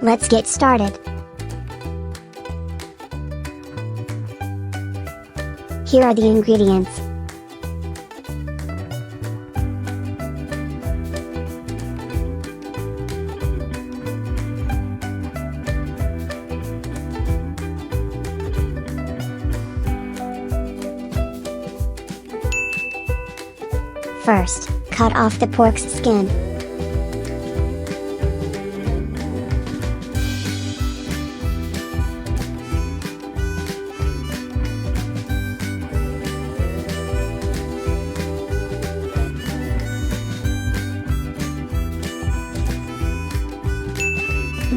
Let's get started. Here are the ingredients. First, cut off the pork's skin.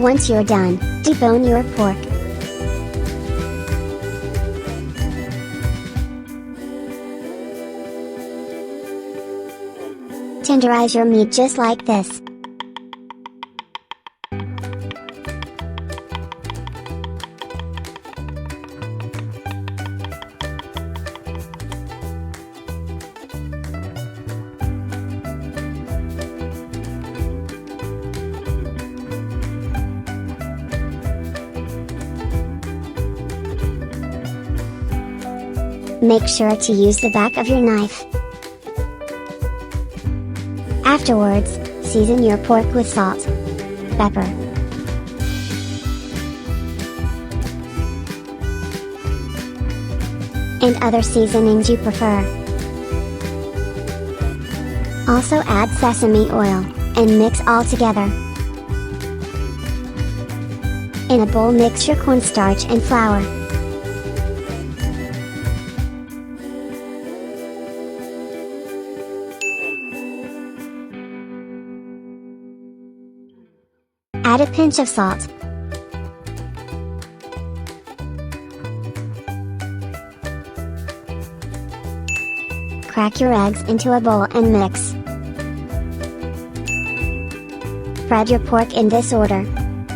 Once you're done, debone your pork. Tenderize your meat just like this. Make sure to use the back of your knife. Afterwards, season your pork with salt, pepper, and other seasonings you prefer. Also add sesame oil, and mix all together. In a bowl, mix your cornstarch and flour. Add a pinch of salt. Crack your eggs into a bowl and mix. Spread your pork in this order: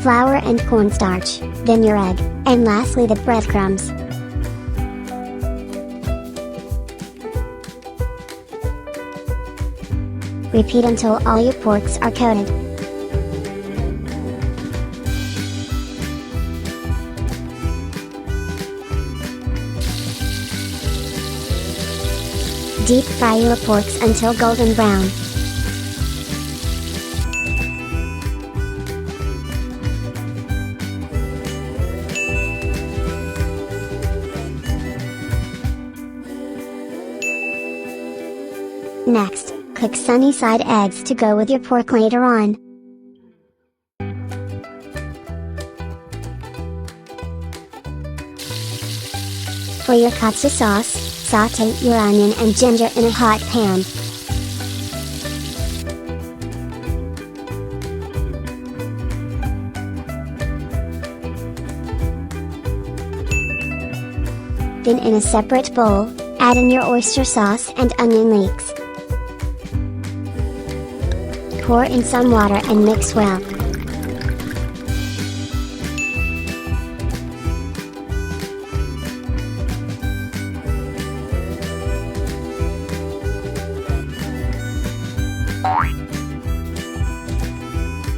flour and cornstarch, then your egg, and lastly the breadcrumbs. Repeat until all your porks are coated. Deep fry your porks until golden brown. Next, cook sunny side eggs to go with your pork later on. For your katsu sauce, sauté your onion and ginger in a hot pan. Then in a separate bowl, add in your oyster sauce and onion leeks. Pour in some water and mix well.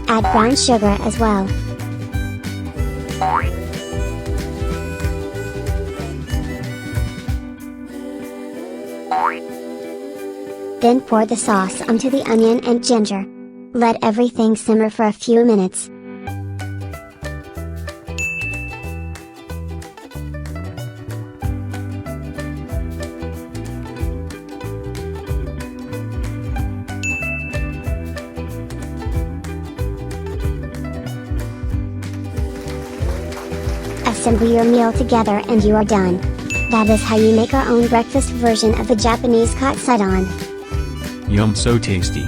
Add brown sugar as well. Then pour the sauce onto the onion and ginger. Let everything simmer for a few minutes. Assemble your meal together and you are done. That is how you make our own breakfast version of the Japanese katsudon. Yum, so tasty.